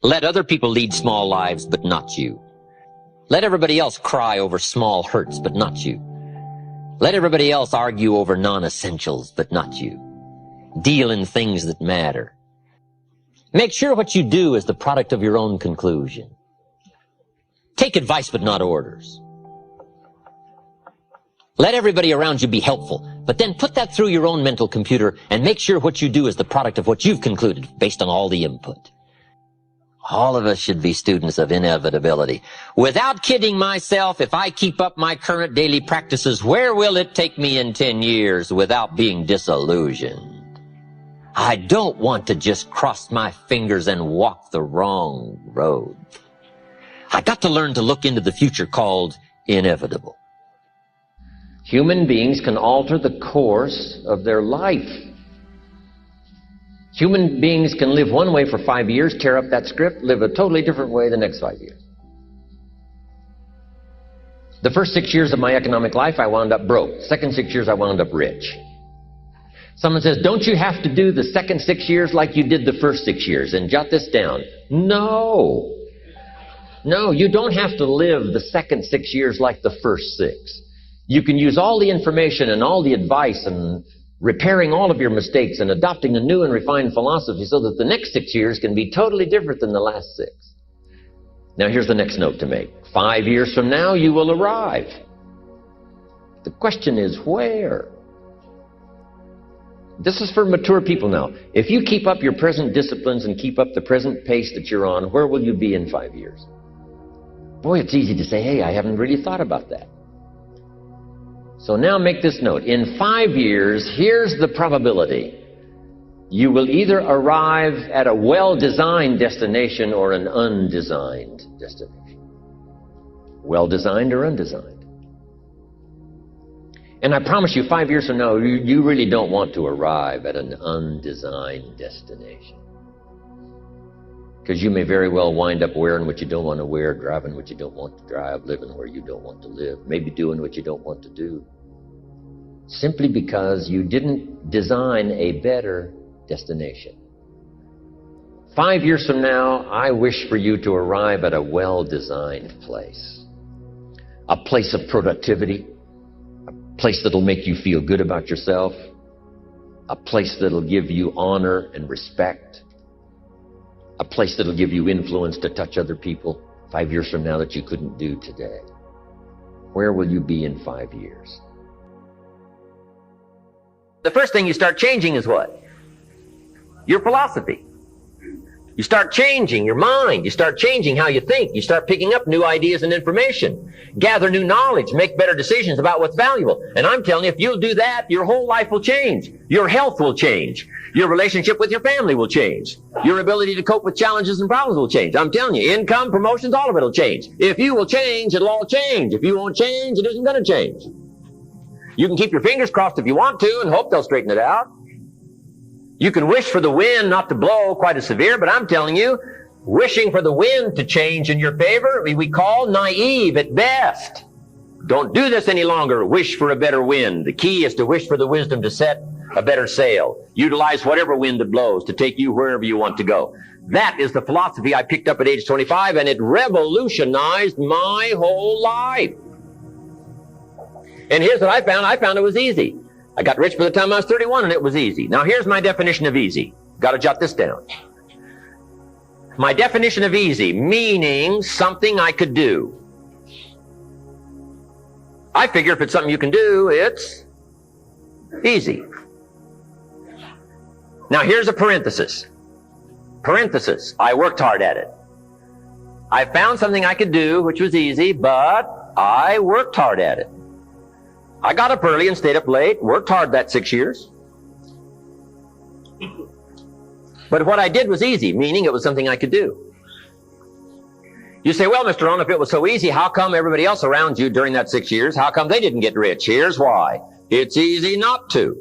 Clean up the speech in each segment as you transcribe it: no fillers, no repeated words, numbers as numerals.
Let other people lead small lives, but not you. Let everybody else cry over small hurts, but not you. Let everybody else argue over non-essentials, but not you. Deal in things that matter. Make sure what you do is the product of your own conclusion. Take advice, but not orders. Let everybody around you be helpful, but then put that through your own mental computer and make sure what you do is the product of what you've concluded based on all the input. All of us should be students of inevitability. Without kidding myself, if I keep up my current daily practices, where will it take me in 10 years without being disillusioned? I don't want to just cross my fingers and walk the wrong road. I got to learn to look into the future called inevitable. Human beings can alter the course of their life. Human beings can live one way for 5 years, tear up that script, live a totally different way the next 5 years. The first 6 years of my economic life, I wound up broke. Second 6 years, I wound up rich. Someone says, don't you have to do the second 6 years like you did the first 6 years? And jot this down. No. No, you don't have to live the second 6 years like the first 6. You can use all the information and all the advice and repairing all of your mistakes and adopting a new and refined philosophy so that the next 6 years can be totally different than the last 6. Now here's the next note to make. 5 years from now, you will arrive. The question is where? This is for mature people now. If you keep up your present disciplines and keep up the present pace that you're on, where will you be in 5 years? Boy, it's easy to say, hey, I haven't really thought about that. So now make this note. In 5 years, here's the probability. You will either arrive at a well-designed destination or an undesigned destination. Well-designed or undesigned. And I promise you, 5 years from now, you really don't want to arrive at an undesigned destination. Because you may very well wind up wearing what you don't want to wear, driving what you don't want to drive, living where you don't want to live, maybe doing what you don't want to do. Simply because you didn't design a better destination. 5 years from now, I wish for you to arrive at a well-designed place. A place of productivity. A place that'll make you feel good about yourself. A place that'll give you honor and respect. A place that'll give you influence to touch other people 5 years from now that you couldn't do today. Where will you be in 5 years? The first thing you start changing is what? Your philosophy. You start changing your mind. You start changing how you think. You start picking up new ideas and information. Gather new knowledge. Make better decisions about what's valuable. And I'm telling you, if you'll do that, your whole life will change. Your health will change. Your relationship with your family will change. Your ability to cope with challenges and problems will change. I'm telling you, income, promotions, all of it will change. If you will change, it'll all change. If you won't change, it isn't going to change. You can keep your fingers crossed if you want to and hope they'll straighten it out. You can wish for the wind not to blow quite as severe, but I'm telling you, wishing for the wind to change in your favor, we call naive at best. Don't do this any longer. Wish for a better wind. The key is to wish for the wisdom to set a better sail. Utilize whatever wind that blows to take you wherever you want to go. That is the philosophy I picked up at age 25, and it revolutionized my whole life. And here's what I found. I found it was easy. I got rich by the time I was 31, and it was easy. Now, here's my definition of easy. Got to jot this down. My definition of easy, meaning something I could do. I figure if it's something you can do, it's easy. Now, here's a parenthesis. Parenthesis, I worked hard at it. I found something I could do, which was easy, but I worked hard at it. I got up early and stayed up late, worked hard that 6 years. But what I did was easy, meaning it was something I could do. You say, well, Mr. Rohn, if it was so easy, how come everybody else around you during that 6 years, how come they didn't get rich? Here's why. It's easy not to.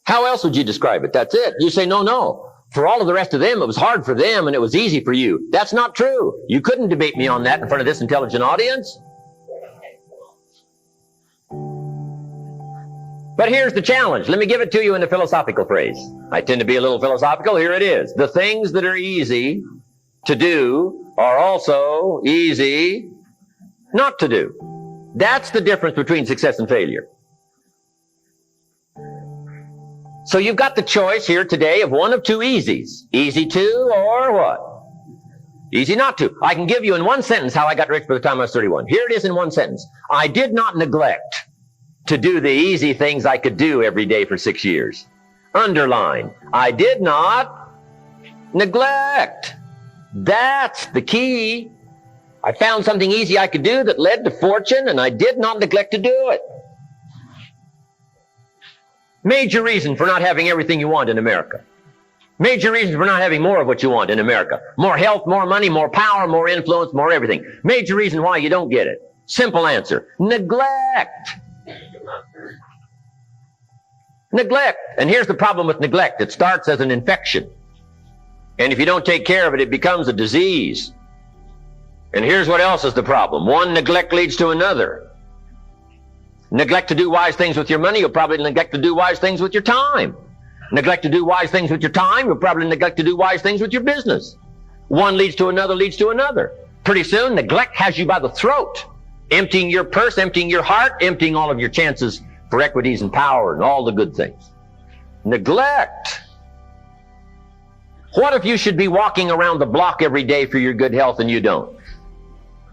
How else would you describe it? That's it. You say, no. For all of the rest of them, it was hard for them and it was easy for you. That's not true. You couldn't debate me on that in front of this intelligent audience. But here's the challenge. Let me give it to you in a philosophical phrase. I tend to be a little philosophical. Here it is. The things that are easy to do are also easy not to do. That's the difference between success and failure. So you've got the choice here today of one of two easies. Easy to or what? Easy not to. I can give you in one sentence how I got rich by the time I was 31. Here it is in one sentence. I did not neglect to do the easy things I could do every day for 6 years. Underline. I did not neglect. That's the key. I found something easy I could do that led to fortune, and I did not neglect to do it. Major reason for not having everything you want in America. Major reason for not having more of what you want in America. More health, more money, more power, more influence, more everything. Major reason why you don't get it. Simple answer. Neglect. Neglect. And here's the problem with neglect. It starts as an infection. And if you don't take care of it, it becomes a disease. And here's what else is the problem. One neglect leads to another. Neglect to do wise things with your money, you'll probably neglect to do wise things with your time. Neglect to do wise things with your time, you'll probably neglect to do wise things with your business. One leads to another, leads to another. Pretty soon, neglect has you by the throat, emptying your purse, emptying your heart, emptying all of your chances for equities and power and all the good things. Neglect. What if you should be walking around the block every day for your good health and you don't?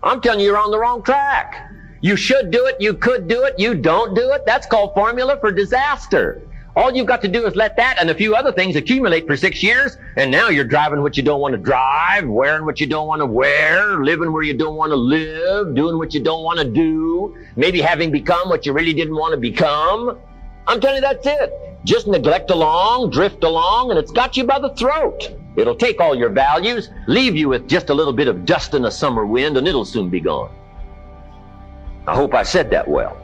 I'm telling you, you're on the wrong track. You should do it, you could do it, you don't do it. That's called formula for disaster. All you've got to do is let that and a few other things accumulate for 6 years, and now you're driving what you don't want to drive, wearing what you don't want to wear, living where you don't want to live, doing what you don't want to do, maybe having become what you really didn't want to become. I'm telling you, that's it. Just neglect along, drift along, and it's got you by the throat. It'll take all your values, leave you with just a little bit of dust in a summer wind, and it'll soon be gone. I hope I said that well.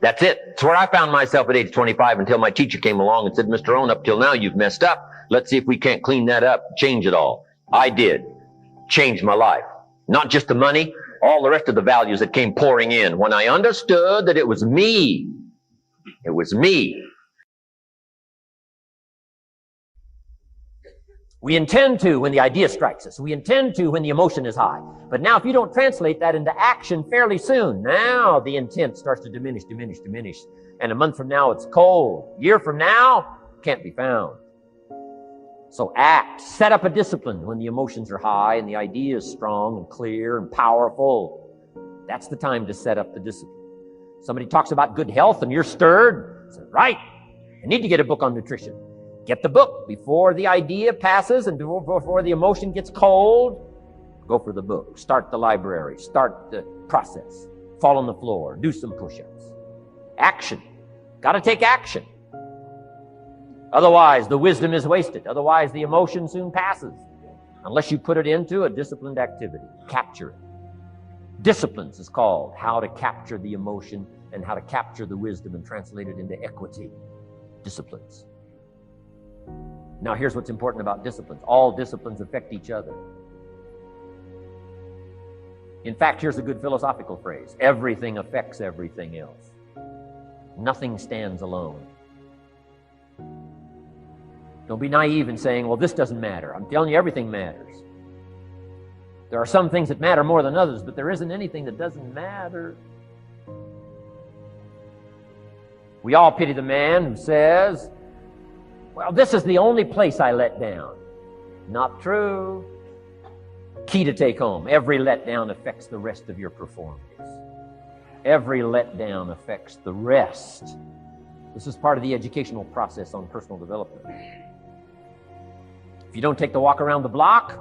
That's it. It's where I found myself at age 25 until my teacher came along and said, Mr. Rohn, up till now you've messed up. Let's see if we can't clean that up, change it all. I did. Changed my life. Not just the money, all the rest of the values that came pouring in when I understood that it was me. It was me. We intend to when the idea strikes us. We intend to when the emotion is high. But now if you don't translate that into action fairly soon, now the intent starts to diminish. And a month from now, it's cold. A year from now, can't be found. So act. Set up a discipline when the emotions are high and the idea is strong and clear and powerful. That's the time to set up the discipline. Somebody talks about good health and you're stirred. Say, right, I need to get a book on nutrition. Get the book before the idea passes and before the emotion gets cold. Go for the book. Start the library. Start the process. Fall on the floor. Do some push-ups. Action. Got to take action. Otherwise, the wisdom is wasted. Otherwise, the emotion soon passes. Unless you put it into a disciplined activity. Capture it. Disciplines is called how to capture the emotion and how to capture the wisdom and translate it into equity. Disciplines. Now, here's what's important about disciplines. All disciplines affect each other. In fact, here's a good philosophical phrase. Everything affects everything else. Nothing stands alone. Don't be naive in saying, well, this doesn't matter. I'm telling you, everything matters. There are some things that matter more than others, but there isn't anything that doesn't matter. We all pity the man who says, well, this is the only place I let down. Not true. Key to take home. Every letdown affects the rest of your performance. Every letdown affects the rest. This is part of the educational process on personal development. If you don't take the walk around the block,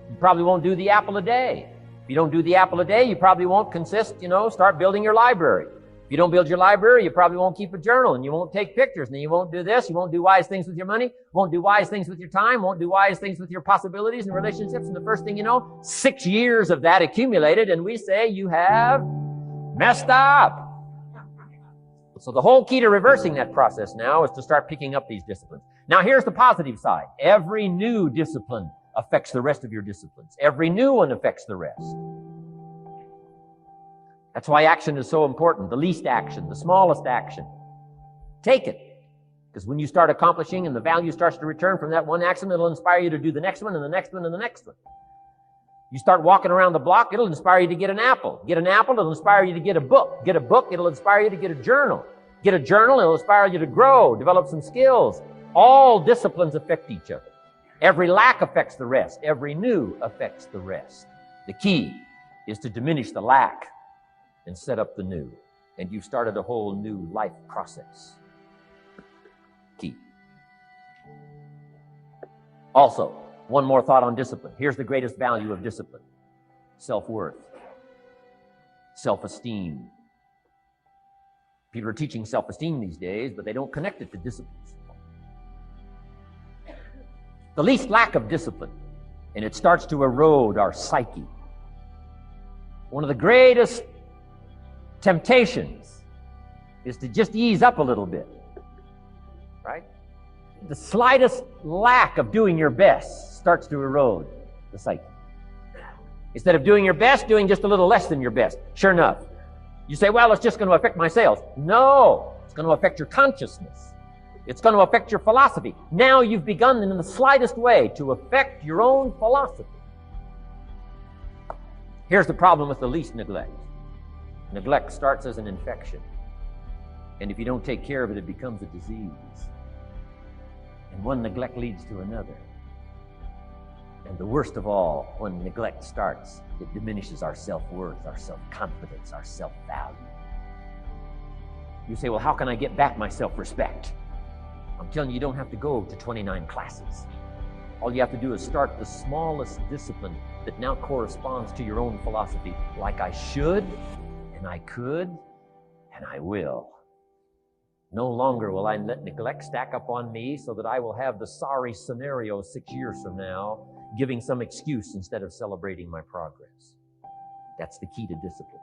you probably won't do the apple a day. If you don't do the apple a day, you probably won't start building your library. If you don't build your library, you probably won't keep a journal, and you won't take pictures, and then you won't do this, you won't do wise things with your money, won't do wise things with your time, won't do wise things with your possibilities and relationships, and the first thing you know, 6 years of that accumulated, and we say you have messed up. So the whole key to reversing that process now is to start picking up these disciplines. Now here's the positive side. Every new discipline affects the rest of your disciplines. Every new one affects the rest. That's why action is so important. The least action, the smallest action. Take it. Because when you start accomplishing and the value starts to return from that one action, it'll inspire you to do the next one and the next one and the next one. You start walking around the block, it'll inspire you to get an apple. Get an apple, it'll inspire you to get a book. Get a book, it'll inspire you to get a journal. Get a journal, it'll inspire you to grow, develop some skills. All disciplines affect each other. Every lack affects the rest. Every new affects the rest. The key is to diminish the lack and set up the new. And you've started a whole new life process. Key. Also, one more thought on discipline. Here's the greatest value of discipline. Self-worth. Self-esteem. People are teaching self-esteem these days, but they don't connect it to disciplines. The least lack of discipline, and it starts to erode our psyche. One of the greatest temptations is to just ease up a little bit, right? The slightest lack of doing your best starts to erode the psyche. Instead of doing your best, doing just a little less than your best. Sure enough, you say, well, it's just going to affect my sales. No, it's going to affect your consciousness. It's going to affect your philosophy. Now you've begun in the slightest way to affect your own philosophy. Here's the problem with the least neglect. Neglect starts as an infection. And if you don't take care of it, it becomes a disease. And one neglect leads to another. And the worst of all, when neglect starts, it diminishes our self-worth, our self-confidence, our self-value. You say, well, how can I get back my self-respect? I'm telling you, you don't have to go to 29 classes. All you have to do is start the smallest discipline that now corresponds to your own philosophy, like I should, and I could, and I will. No longer will I let neglect stack up on me so that I will have the sorry scenario 6 years from now, giving some excuse instead of celebrating my progress. That's the key to discipline.